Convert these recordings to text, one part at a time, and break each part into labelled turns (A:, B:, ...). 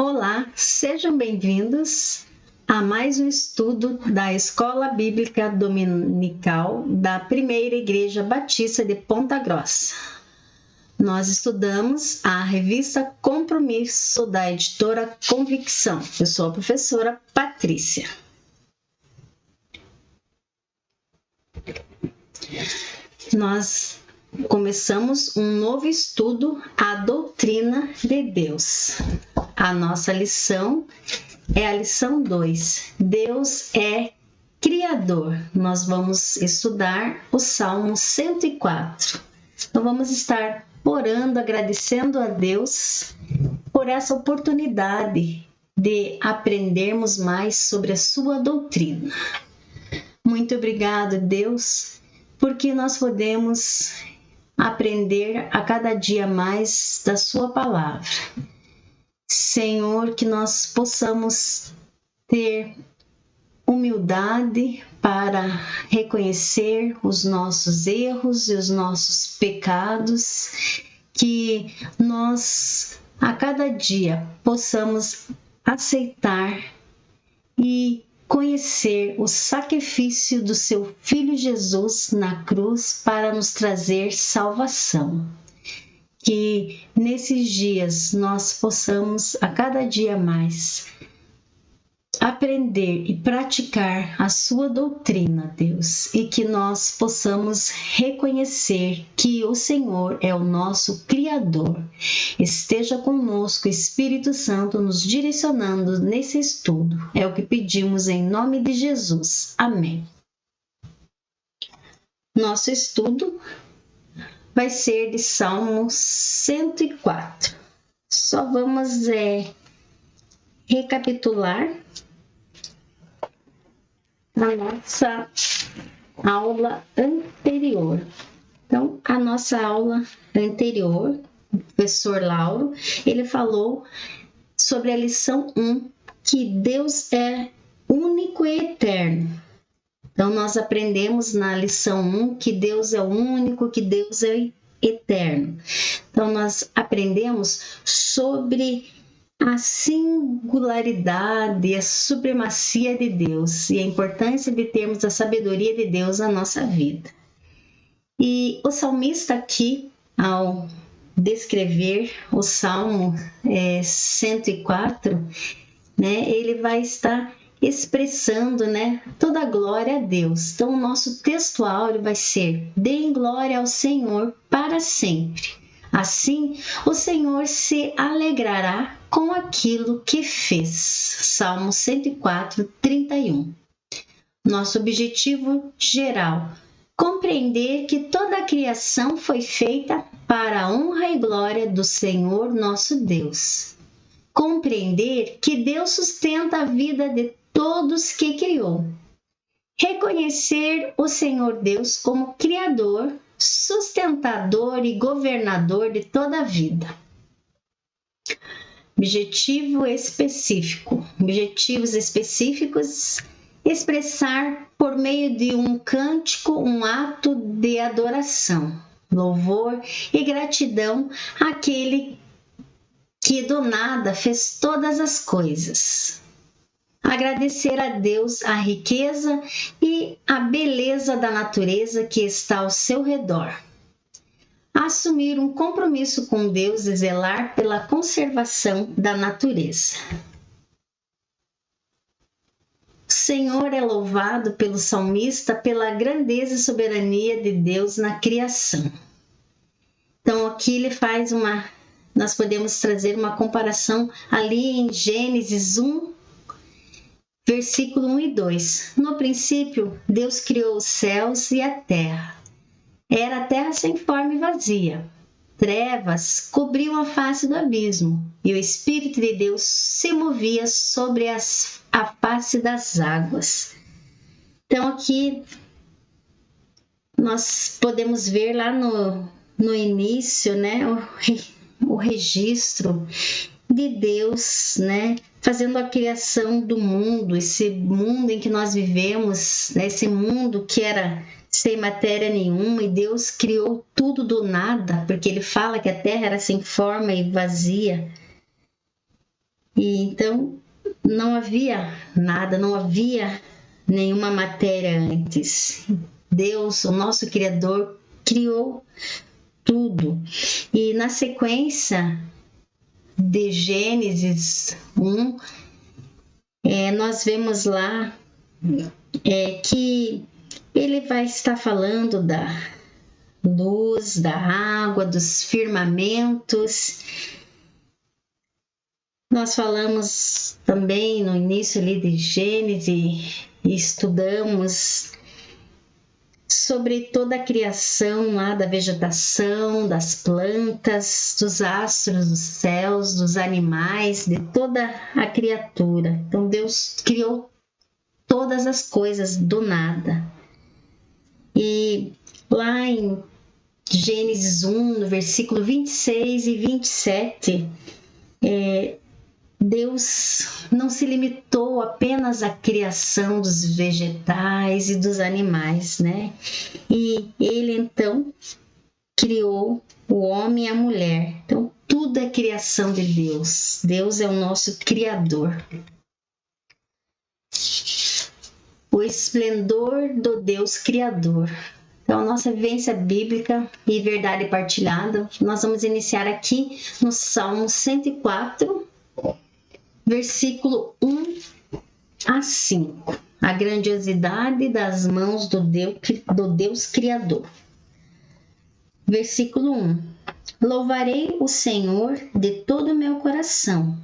A: Olá, sejam bem-vindos a mais um estudo da Escola Bíblica Dominical da Primeira Igreja Batista de Ponta Grossa. Nós estudamos a revista Compromisso da editora Convicção. Eu sou a professora Patrícia. Nós começamos um novo estudo, a doutrina de Deus. A nossa lição é a lição 2. Deus é Criador. Nós vamos estudar o Salmo 104. Então vamos estar orando, agradecendo a Deus por essa oportunidade de aprendermos mais sobre a sua doutrina. Muito obrigado, Deus, porque nós podemos aprender a cada dia mais da sua palavra. Senhor, que nós possamos ter humildade para reconhecer os nossos erros e os nossos pecados, que nós a cada dia possamos aceitar e conhecer o sacrifício do seu Filho Jesus na cruz para nos trazer salvação. Que nesses dias nós possamos a cada dia mais aprender e praticar a sua doutrina, Deus, e que nós possamos reconhecer que o Senhor é o nosso Criador. Esteja conosco, Espírito Santo, nos direcionando nesse estudo. É o que pedimos em nome de Jesus. Amém. Nosso estudo vai ser de Salmo 104. Só vamos recapitular a nossa aula anterior. Então, a nossa aula anterior, o professor Lauro, ele falou sobre a lição 1, que Deus é único e eterno. Então, nós aprendemos na lição 1 que Deus é único, que Deus é eterno. Então, nós aprendemos sobre a singularidade e a supremacia de Deus e a importância de termos a sabedoria de Deus na nossa vida. E o salmista aqui, ao descrever o Salmo 104, ele vai estar expressando toda a glória a Deus. Então, o nosso texto áureo vai ser: deem glória ao Senhor para sempre. Assim, o Senhor se alegrará com aquilo que fez. Salmo 104, 31. Nosso objetivo geral: compreender que toda a criação foi feita para a honra e glória do Senhor nosso Deus. Compreender que Deus sustenta a vida de todos que criou. Reconhecer o Senhor Deus como Criador, sustentador e governador de toda a vida. Objetivos específicos: expressar por meio de um cântico um ato de adoração, louvor e gratidão àquele que do nada fez todas as coisas. Agradecer a Deus a riqueza e a beleza da natureza que está ao seu redor. Assumir um compromisso com Deus e zelar pela conservação da natureza. O Senhor é louvado pelo salmista pela grandeza e soberania de Deus na criação. Então aqui ele faz nós podemos trazer uma comparação ali em Gênesis 1, versículo 1 e 2. No princípio, Deus criou os céus e a terra. Era a terra sem forma e vazia. Trevas cobriam a face do abismo, e o Espírito de Deus se movia sobre a face das águas. Então aqui nós podemos ver lá no início, o registro de Deus, fazendo a criação do mundo, esse mundo em que nós vivemos, esse mundo que era sem matéria nenhuma, e Deus criou tudo do nada, porque ele fala que a terra era sem forma e vazia. E então não havia nada, não havia nenhuma matéria antes. Deus, o nosso Criador, criou tudo. E na sequência de Gênesis 1, nós vemos lá que ele vai estar falando da luz, da água, dos firmamentos. Nós falamos também no início ali de Gênesis e estudamos sobre toda a criação lá da vegetação, das plantas, dos astros, dos céus, dos animais, de toda a criatura. Então Deus criou todas as coisas do nada. E lá em Gênesis 1, no versículo 26 e 27, Deus não se limitou apenas à criação dos vegetais e dos animais, né? E ele então criou o homem e a mulher. Então tudo é criação de Deus. Deus é o nosso Criador. O esplendor do Deus Criador. Então, nossa vivência bíblica e verdade partilhada, nós vamos iniciar aqui no Salmo 104, versículo 1 a 5. A grandiosidade das mãos do Deus Criador. Versículo 1. Louvarei o Senhor de todo o meu coração,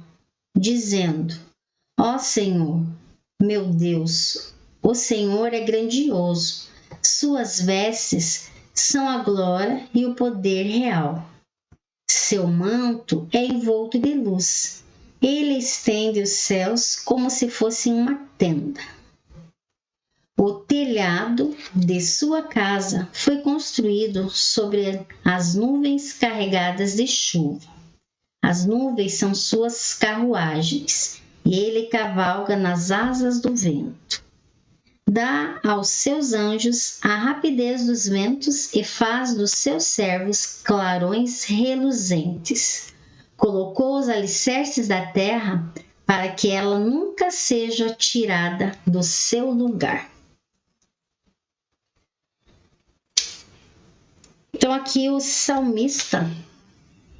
A: dizendo: ó Senhor, meu Deus, o Senhor é grandioso. Suas vestes são a glória e o poder real. Seu manto é envolto de luz. Ele estende os céus como se fosse uma tenda. O telhado de sua casa foi construído sobre as nuvens carregadas de chuva. As nuvens são suas carruagens, e ele cavalga nas asas do vento. Dá aos seus anjos a rapidez dos ventos e faz dos seus servos clarões reluzentes. Colocou os alicerces da terra para que ela nunca seja tirada do seu lugar. Então aqui o salmista,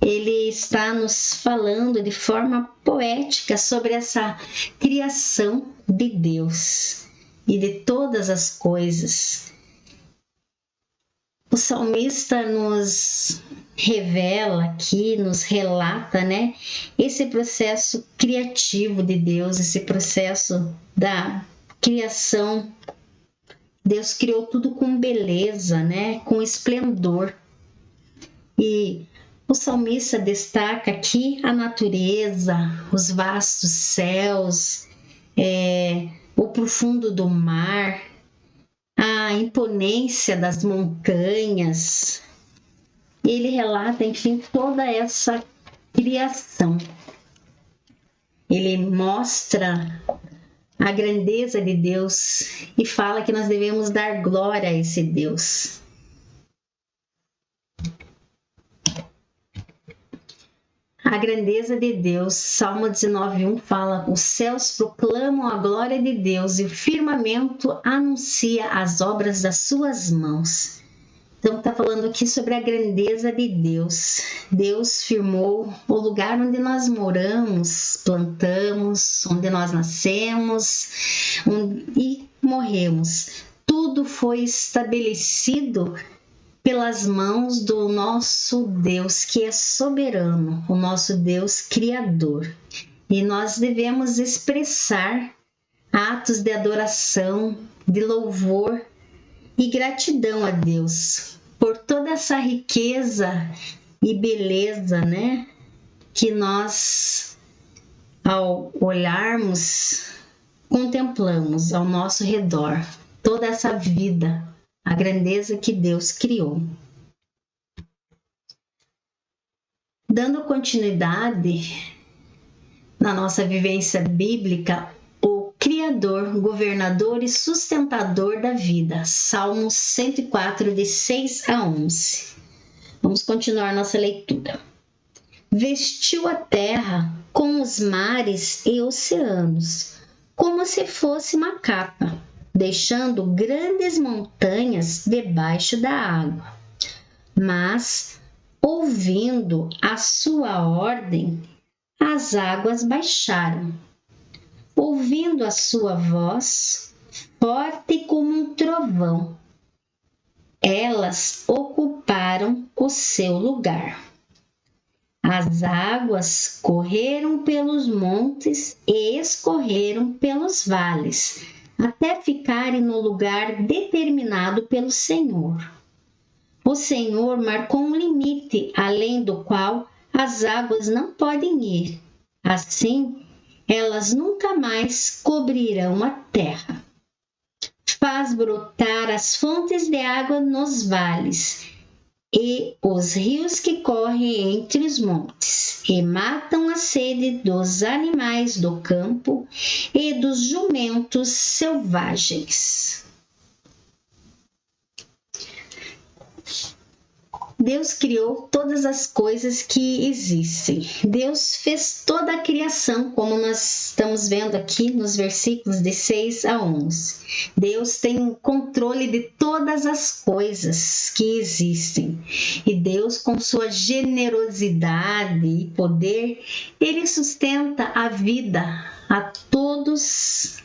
A: ele está nos falando de forma poética sobre essa criação de Deus e de todas as coisas. O salmista nos revela aqui, nos relata, né, esse processo criativo de Deus, esse processo da criação. Deus criou tudo com beleza, né, com esplendor. E o salmista destaca aqui a natureza, os vastos céus, o profundo do mar, a imponência das montanhas. Ele relata, enfim, toda essa criação. Ele mostra a grandeza de Deus e fala que nós devemos dar glória a esse Deus. A grandeza de Deus, Salmo 19:1 fala: os céus proclamam a glória de Deus e o firmamento anuncia as obras das suas mãos. Então está falando aqui sobre a grandeza de Deus. Deus firmou o lugar onde nós moramos, plantamos, onde nós nascemos e morremos. Tudo foi estabelecido pelas mãos do nosso Deus, que é soberano, o nosso Deus Criador. E nós devemos expressar atos de adoração, de louvor e gratidão a Deus por toda essa riqueza e beleza, né, que nós, ao olharmos, contemplamos ao nosso redor, toda essa vida, a grandeza que Deus criou. Dando continuidade na nossa vivência bíblica, o Criador, governador e sustentador da vida. Salmo 104, de 6 a 11. Vamos continuar nossa leitura. vestiu a terra com os mares e oceanos, como se fosse uma capa, deixando grandes montanhas debaixo da água. Mas, ouvindo a sua ordem, as águas baixaram. Ouvindo a sua voz, forte como um trovão, elas ocuparam o seu lugar. As águas correram pelos montes e escorreram pelos vales, até ficarem no lugar determinado pelo Senhor. O Senhor marcou um limite, além do qual as águas não podem ir. Assim, elas nunca mais cobrirão a terra. Faz brotar as fontes de água nos vales e os rios que correm entre os montes, e matam a sede dos animais do campo e dos jumentos selvagens. Deus criou todas as coisas que existem. Deus fez toda a criação, como nós estamos vendo aqui nos versículos de 6 a 11. Deus tem o controle de todas as coisas que existem. E Deus, com sua generosidade e poder, Ele sustenta a vida a todos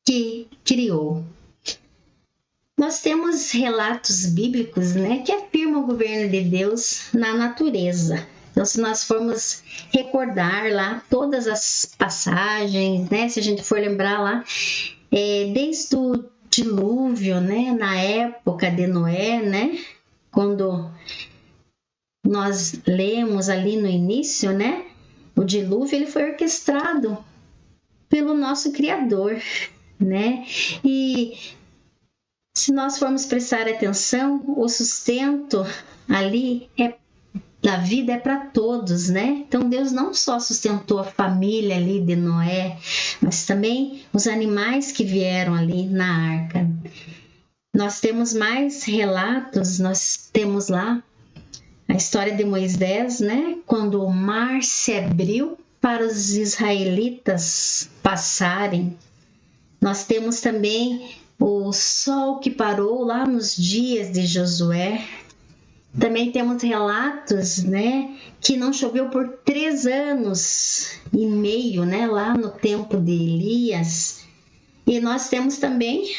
A: que criou. Nós temos relatos bíblicos, que afirmam o governo de Deus na natureza. Então, se nós formos recordar lá todas as passagens, se a gente for lembrar lá, desde o dilúvio, na época de Noé, quando nós lemos ali no início, o dilúvio ele foi orquestrado pelo nosso Criador, E se nós formos prestar atenção, o sustento ali da vida é para todos, Então Deus não só sustentou a família ali de Noé, mas também os animais que vieram ali na arca. Nós temos mais relatos, nós temos lá a história de Moisés, Quando o mar se abriu para os israelitas passarem. Nós temos também o sol que parou lá nos dias de Josué. Também temos relatos, que não choveu por 3 anos e meio, lá no tempo de Elias. E nós temos também,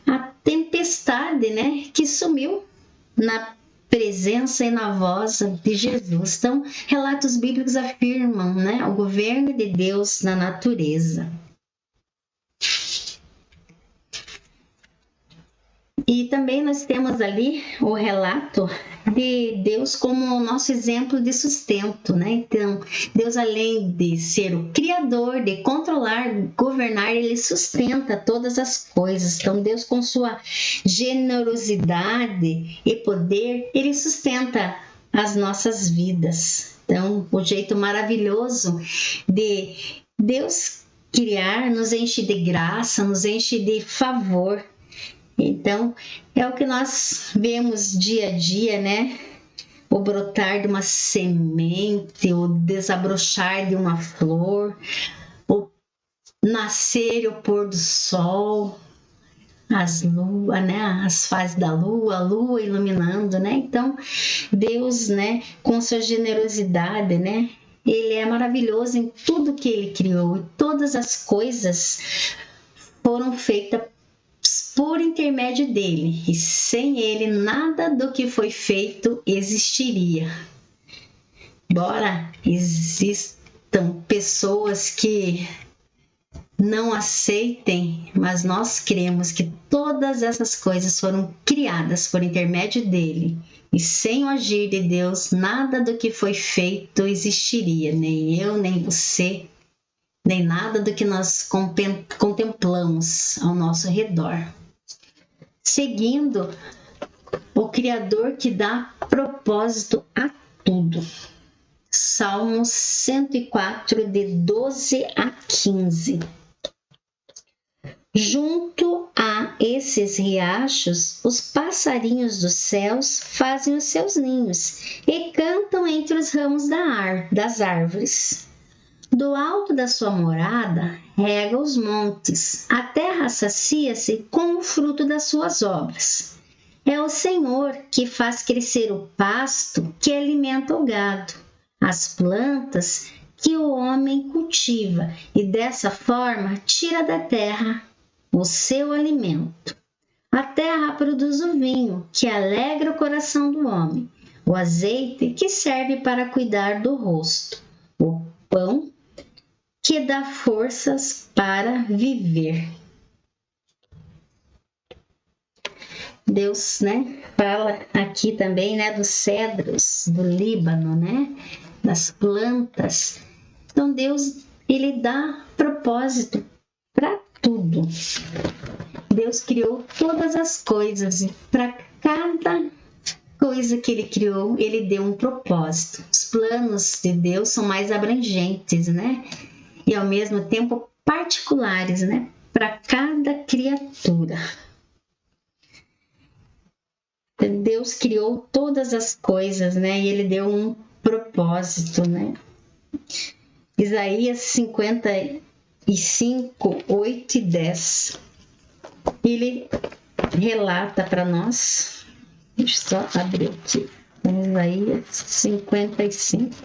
A: a tempestade, que sumiu na presença e na voz de Jesus. Então, relatos bíblicos afirmam, o governo de Deus na natureza. E também nós temos ali o relato de Deus como o nosso exemplo de sustento, Então, Deus, além de ser o Criador, de controlar, governar, Ele sustenta todas as coisas. Então, Deus, com sua generosidade e poder, Ele sustenta as nossas vidas. Então, o jeito maravilhoso de Deus criar nos enche de graça, nos enche de favor. Então, é o que nós vemos dia a dia, O brotar de uma semente, o desabrochar de uma flor, o nascer e o pôr do sol, as luas, as fases da lua, a lua iluminando, Então, Deus, com sua generosidade, Ele é maravilhoso em tudo que Ele criou. E todas as coisas foram feitas por intermédio dele, e sem ele nada do que foi feito existiria. Embora existam pessoas que não aceitem, mas nós cremos que todas essas coisas foram criadas por intermédio dele, e sem o agir de Deus nada do que foi feito existiria, nem eu, nem você, nem nada do que nós contemplamos ao nosso redor. Seguindo o Criador que dá propósito a tudo. Salmos 104, de 12 a 15. Junto a esses riachos, os passarinhos dos céus fazem os seus ninhos e cantam entre os ramos das árvores. Do alto da sua morada, rega os montes, a terra sacia-se com o fruto das suas obras. É o Senhor que faz crescer o pasto que alimenta o gado, as plantas que o homem cultiva, e dessa forma tira da terra o seu alimento. A terra produz o vinho, que alegra o coração do homem, o azeite, que serve para cuidar do rosto, o pão, que dá forças para viver. Deus, fala aqui também, dos cedros do Líbano, das plantas. Então Deus, ele dá propósito para tudo. Deus criou todas as coisas e para cada coisa que ele criou, ele deu um propósito. Os planos de Deus são mais abrangentes, e ao mesmo tempo particulares, para cada criatura. Deus criou todas as coisas, e ele deu um propósito, Isaías 55, 8 e 10. Ele relata para nós, deixa eu só abrir aqui, Isaías 55,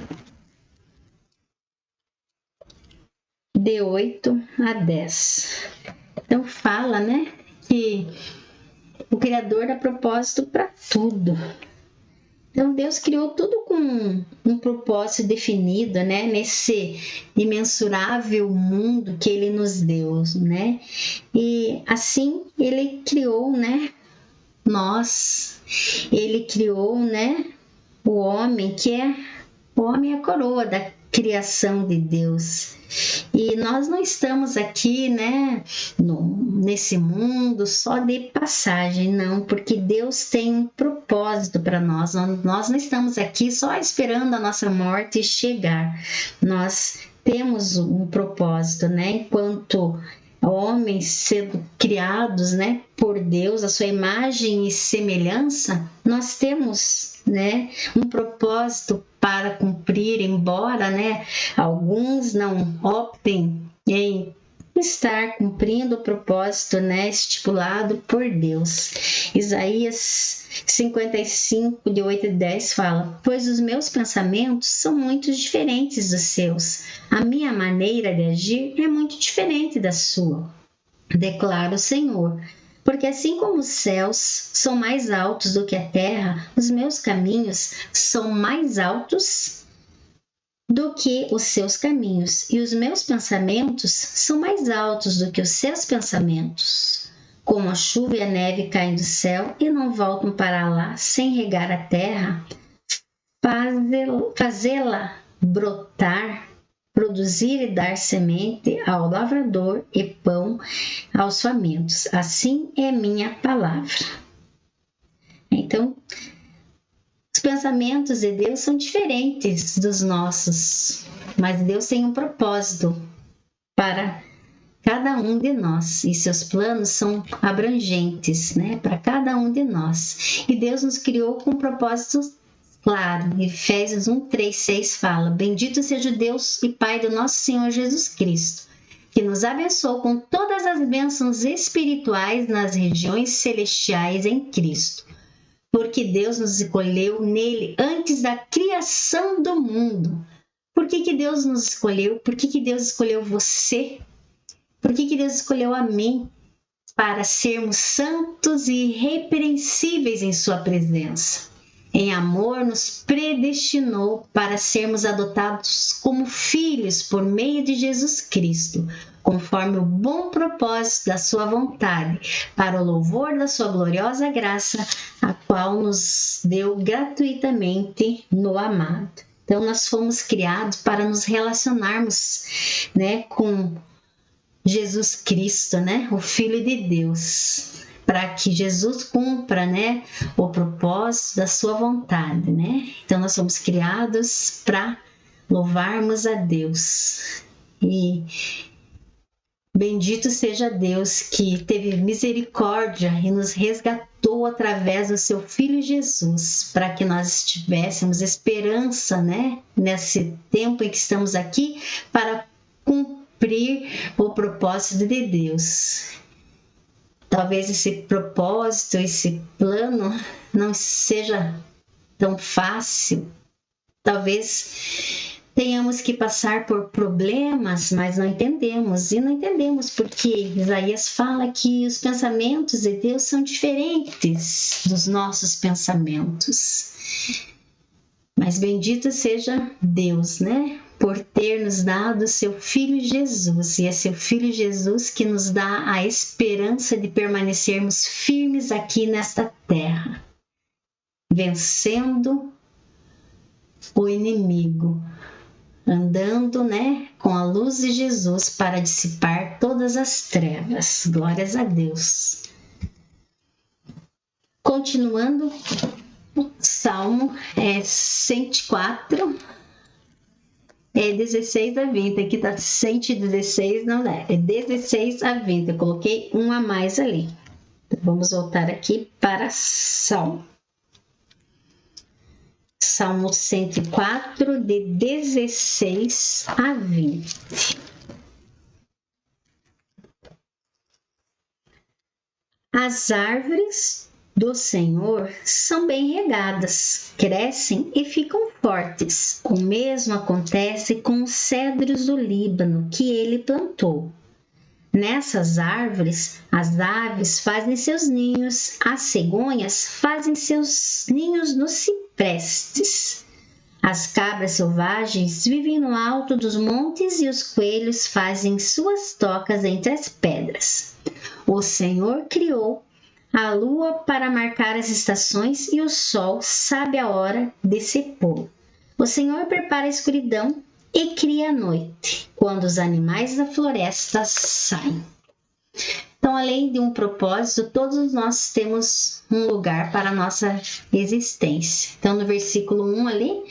A: de 8 a 10. Então fala, que o Criador dá propósito para tudo. Então Deus criou tudo com um propósito definido, nesse imensurável mundo que ele nos deu, E assim ele criou, nós. Ele criou, o homem, o homem é a coroa da criação de Deus. E nós não estamos aqui, nesse mundo só de passagem, não, porque Deus tem um propósito para nós. Nós não estamos aqui só esperando a nossa morte chegar. Nós temos um propósito, enquanto homens sendo criados, por Deus, a sua imagem e semelhança, nós temos, um propósito para cumprir, embora, alguns não optem em estar cumprindo o propósito, estipulado por Deus. Isaías 55, de 8 e 10 fala: pois os meus pensamentos são muito diferentes dos seus, a minha maneira de agir é muito diferente da sua, declara o Senhor. Porque assim como os céus são mais altos do que a terra, os meus caminhos são mais altos do que os seus caminhos, e os meus pensamentos são mais altos do que os seus pensamentos. Como a chuva e a neve caem do céu e não voltam para lá sem regar a terra, fazê-la brotar, produzir e dar semente ao lavrador e pão aos famintos. Assim é minha palavra. Então, os pensamentos de Deus são diferentes dos nossos, mas Deus tem um propósito para cada um de nós, e seus planos são abrangentes, para cada um de nós. E Deus nos criou com propósitos claros. Efésios 1, 3, 6 fala: bendito seja o Deus e Pai do nosso Senhor Jesus Cristo, que nos abençoou com todas as bênçãos espirituais nas regiões celestiais em Cristo. Porque Deus nos escolheu nele antes da criação do mundo. Por que Deus nos escolheu? Por que Deus escolheu você? Por que Deus escolheu a mim? Para sermos santos e irrepreensíveis em sua presença. Em amor nos predestinou para sermos adotados como filhos por meio de Jesus Cristo, conforme o bom propósito da sua vontade, para o louvor da sua gloriosa graça, a qual nos deu gratuitamente no amado. Então nós fomos criados para nos relacionarmos, com Jesus Cristo, o Filho de Deus, para que Jesus cumpra, o propósito da sua vontade, Então nós somos criados para louvarmos a Deus. E Bendito seja Deus que teve misericórdia e nos resgatou através do seu Filho Jesus, para que nós tivéssemos esperança, né? Nesse tempo em que estamos aqui, para cumprir o propósito de Deus. Talvez esse propósito, esse plano não seja tão fácil. Talvez tenhamos que passar por problemas, mas não entendemos. E não entendemos porque Isaías fala que os pensamentos de Deus são diferentes dos nossos pensamentos. Mas bendito seja Deus, né? Por ter nos dado seu Filho Jesus. E é seu Filho Jesus que nos dá a esperança de permanecermos firmes aqui nesta terra, vencendo o inimigo, andando, né, com a luz de Jesus para dissipar todas as trevas. Glórias a Deus. Continuando, Salmo 104, 16 a 20. Aqui tá 116, não é? É 16 a 20. Eu coloquei um a mais ali. Então, vamos voltar aqui para Salmo 104, de 16 a 20. As árvores do Senhor são bem regadas, crescem e ficam fortes. O mesmo acontece com os cedros do Líbano que ele plantou. Nessas árvores, as aves fazem seus ninhos, as cegonhas fazem seus ninhos nos ciprestes. As cabras selvagens vivem no alto dos montes e os coelhos fazem suas tocas entre as pedras. O Senhor criou a lua para marcar as estações e o sol sabe a hora de se pôr. O Senhor prepara a escuridão e cria a noite, quando os animais da floresta saem. Então, além de um propósito, todos nós temos um lugar para a nossa existência. Então, no versículo 1 ali,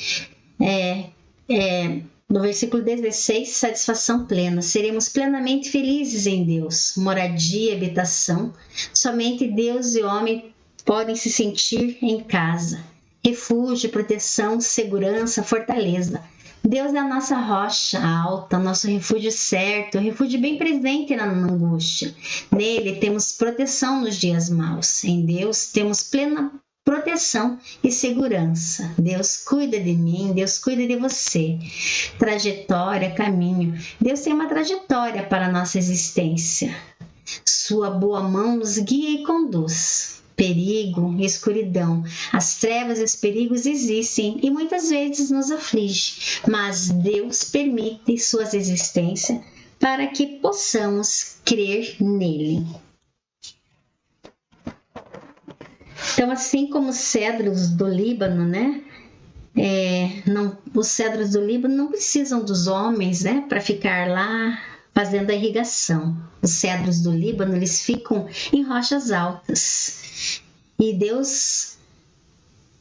A: no versículo 16, satisfação plena. Seremos plenamente felizes em Deus, moradia e habitação. Somente Deus e o homem podem se sentir em casa. Refúgio, proteção, segurança, fortaleza. Deus é a nossa rocha alta, nosso refúgio certo, refúgio bem presente na angústia. Nele temos proteção nos dias maus. Em Deus temos plena proteção e segurança. Deus cuida de mim, Deus cuida de você. Trajetória, caminho. Deus tem uma trajetória para a nossa existência. Sua boa mão nos guia e conduz. Perigo e escuridão. As trevas e os perigos existem e muitas vezes nos aflige, mas Deus permite suas existências para que possamos crer nele. Então, assim como os cedros do Líbano, né? Os cedros do Líbano não precisam dos homens, né? Para ficar lá fazendo a irrigação. Os cedros do Líbano, eles ficam em rochas altas. E Deus,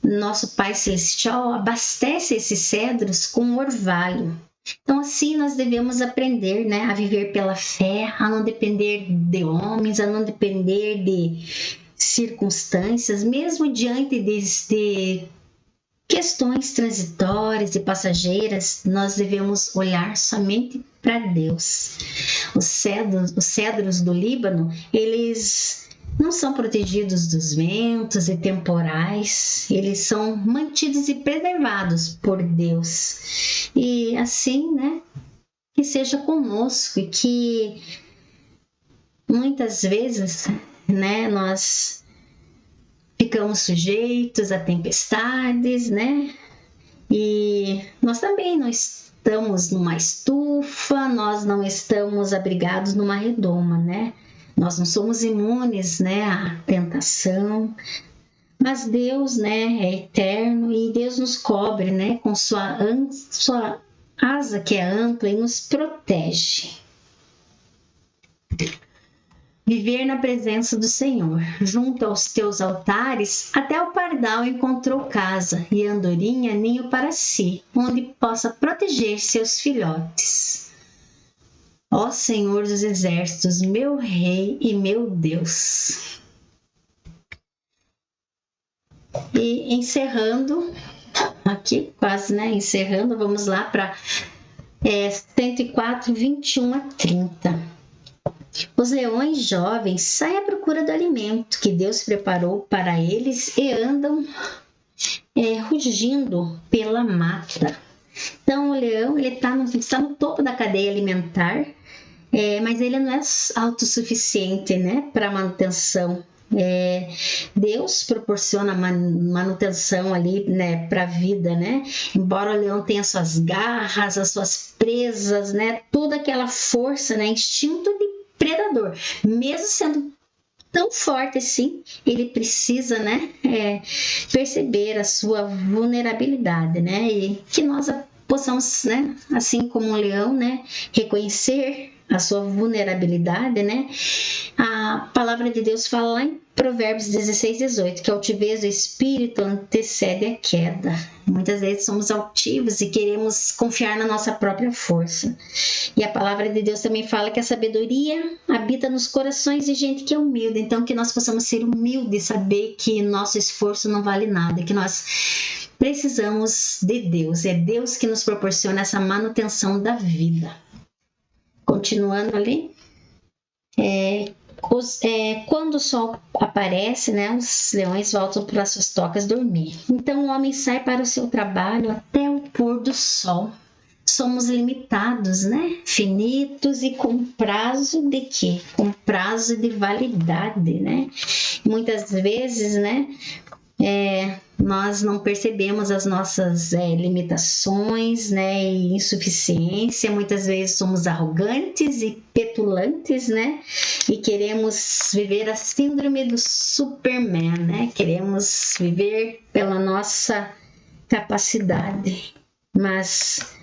A: nosso Pai Celestial, abastece esses cedros com orvalho. Então, assim, nós devemos aprender, né, a viver pela fé, a não depender de homens, a não depender de circunstâncias, mesmo diante de questões transitórias e passageiras, nós devemos olhar somente para Deus. Os cedros do Líbano, eles não são protegidos dos ventos e temporais, eles são mantidos e preservados por Deus. E assim, né, que seja conosco e que muitas vezes, né, nós ficamos sujeitos a tempestades, né? E nós também não estamos numa estufa, nós não estamos abrigados numa redoma, né? Nós não somos imunes, né, à tentação. Mas Deus, né, é eterno e Deus nos cobre, né, com sua asa que é ampla e nos protege. Viver na presença do Senhor. Junto aos teus altares, até o pardal encontrou casa, e a andorinha ninho para si, onde possa proteger seus filhotes. Ó Senhor dos exércitos, meu Rei e meu Deus. E encerrando, aqui quase, né? Encerrando, vamos lá para 104, 21 a 30. Os leões jovens saem à procura do alimento que Deus preparou para eles e andam rugindo pela mata. Então, o leão ele está no topo da cadeia alimentar, mas ele não é autossuficiente, né, para manutenção. Deus proporciona manutenção ali, né, para a vida, né? Embora o leão tenha suas garras, as suas presas, né, toda aquela força, né, instinto de predador, mesmo sendo tão forte assim, ele precisa, né, perceber a sua vulnerabilidade, né, e que nós possamos, né, assim como um leão, né, reconhecer a sua vulnerabilidade, né. A palavra de Deus fala lá em Provérbios 16, 18, que a altivez do espírito antecede a queda. Muitas vezes somos altivos e queremos confiar na nossa própria força. E a palavra de Deus também fala que a sabedoria habita nos corações de gente que é humilde. Então, que nós possamos ser humildes, saber que nosso esforço não vale nada, que nós precisamos de Deus. É Deus que nos proporciona essa manutenção da vida. Continuando ali, quando o sol aparece, né, os leões voltam para suas tocas dormir. Então o homem sai para o seu trabalho até o pôr do sol. Somos limitados, né, finitos e com prazo de quê? Com prazo de validade, né? Muitas vezes, né, nós não percebemos as nossas limitações, né, e insuficiência. Muitas vezes somos arrogantes e petulantes, né, e queremos viver a síndrome do Superman, né, queremos viver pela nossa capacidade, mas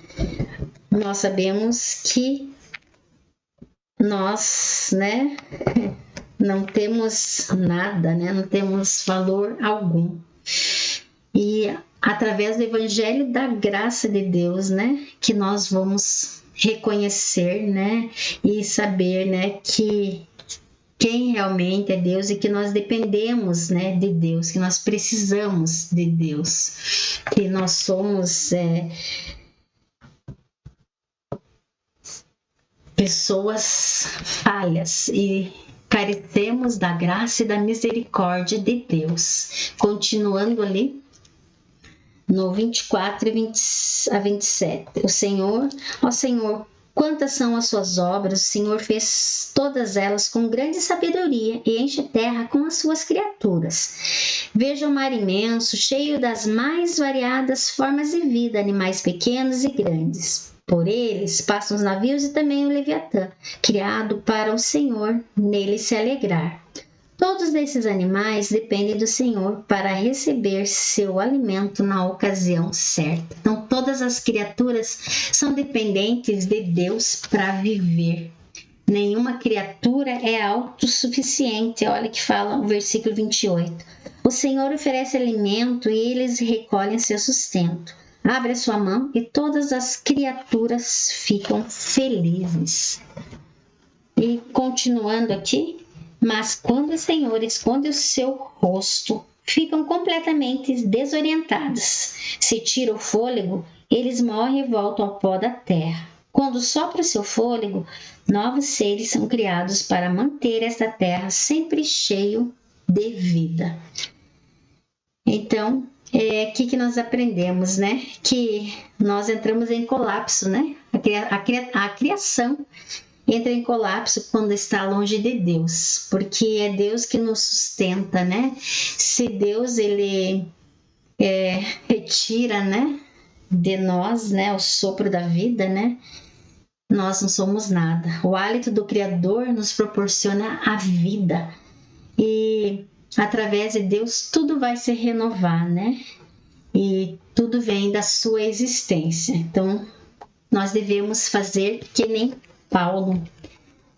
A: nós sabemos que nós, né, não temos nada, né, não temos valor algum. E através do evangelho da graça de Deus, né, que nós vamos reconhecer, né, e saber, né, que quem realmente é Deus e que nós dependemos, né, de Deus, que nós precisamos de Deus, que nós somos pessoas falhas e carecemos da graça e da misericórdia de Deus. Continuando ali no 24 a 27. O Senhor, ó Senhor, quantas são as suas obras, o Senhor fez todas elas com grande sabedoria e enche a terra com as suas criaturas. Veja o mar imenso, cheio das mais variadas formas de vida, animais pequenos e grandes. Por eles passam os navios e também o Leviatã, criado para o Senhor nele se alegrar. Todos esses animais dependem do Senhor para receber seu alimento na ocasião certa. Então, todas as criaturas são dependentes de Deus para viver. Nenhuma criatura é autossuficiente. Olha que fala o versículo 28. O Senhor oferece alimento e eles recolhem seu sustento. Abre a sua mão e todas as criaturas ficam felizes. E continuando aqui, mas quando o Senhor esconde o seu rosto, ficam completamente desorientados. Se tira o fôlego, eles morrem e voltam ao pó da terra. Quando sopra o seu fôlego, novos seres são criados para manter esta terra sempre cheio de vida. Então, aqui que nós aprendemos, né? Que nós entramos em colapso, né? A criação entra em colapso quando está longe de Deus, porque é Deus que nos sustenta, né? Se Deus ele retira, né, de nós, né, o sopro da vida, né, nós não somos nada. O hálito do Criador nos proporciona a vida e através de Deus tudo vai se renovar, né? E tudo vem da sua existência. Então, nós devemos fazer que nem Paulo.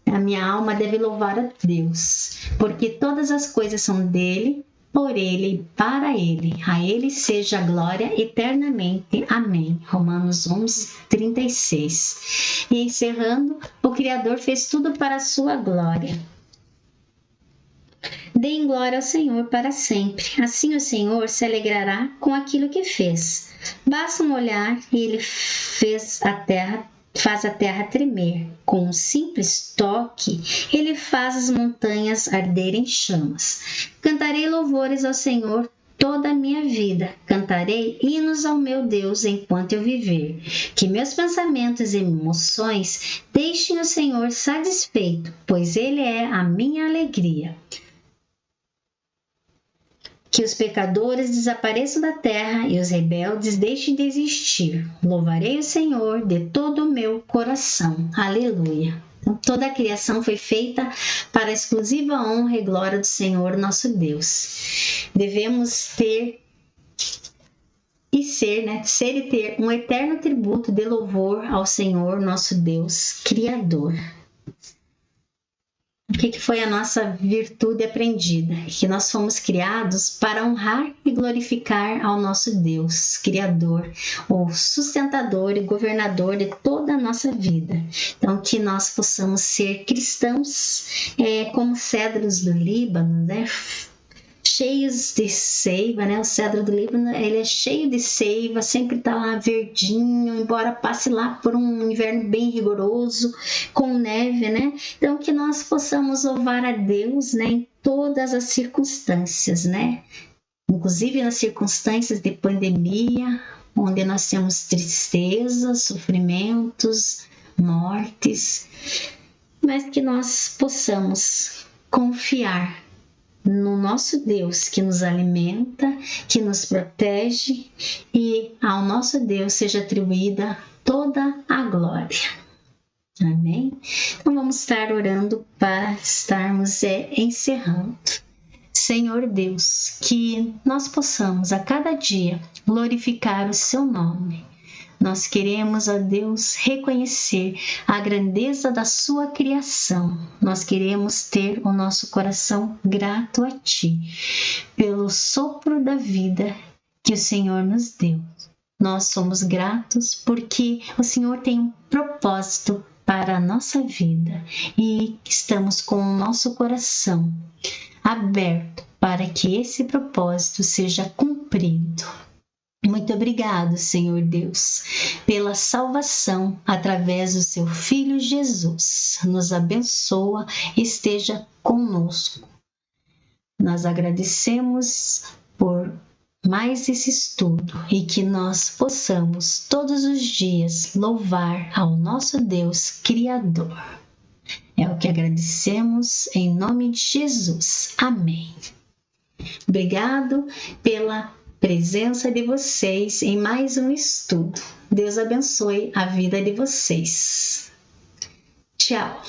A: A minha alma deve louvar a Deus, porque todas as coisas são dele, por Ele e para Ele. A Ele seja a glória eternamente. Amém. Romanos 11, 36. E encerrando, o Criador fez tudo para a sua glória. Deem glória ao Senhor para sempre. Assim o Senhor se alegrará com aquilo que fez. Basta um olhar e Ele faz a terra tremer. Com um simples toque, Ele faz as montanhas arder em chamas. Cantarei louvores ao Senhor toda a minha vida. Cantarei hinos ao meu Deus enquanto eu viver. Que meus pensamentos e emoções deixem o Senhor satisfeito, pois Ele é a minha alegria. Que os pecadores desapareçam da terra e os rebeldes deixem de existir. Louvarei o Senhor de todo o meu coração. Aleluia. Então, toda a criação foi feita para a exclusiva honra e glória do Senhor nosso Deus. Devemos ter e ter um eterno tributo de louvor ao Senhor nosso Deus, Criador. O que foi a nossa virtude aprendida? Que nós fomos criados para honrar e glorificar ao nosso Deus, Criador, o sustentador e governador de toda a nossa vida. Então, que nós possamos ser cristãos como cedros do Líbano, né? Cheios de seiva, né? O cedro do Líbano, ele é cheio de seiva, sempre está lá verdinho, embora passe lá por um inverno bem rigoroso, com neve, né? Então, que nós possamos louvar a Deus, né? Em todas as circunstâncias, né? Inclusive nas circunstâncias de pandemia, onde nós temos tristezas, sofrimentos, mortes, mas que nós possamos confiar no nosso Deus que nos alimenta, que nos protege, e ao nosso Deus seja atribuída toda a glória. Amém? Então vamos estar orando para estarmos encerrando. Senhor Deus, que nós possamos a cada dia glorificar o seu nome. Nós queremos, ó Deus, reconhecer a grandeza da sua criação. Nós queremos ter o nosso coração grato a Ti, pelo sopro da vida que o Senhor nos deu. Nós somos gratos porque o Senhor tem um propósito para a nossa vida e estamos com o nosso coração aberto para que esse propósito seja cumprido. Muito obrigado, Senhor Deus, pela salvação através do seu Filho Jesus. Nos abençoa e esteja conosco. Nós agradecemos por mais esse estudo e que nós possamos todos os dias louvar ao nosso Deus Criador. É o que agradecemos em nome de Jesus. Amém. Obrigado pela presença de vocês em mais um estudo. Deus abençoe a vida de vocês. Tchau!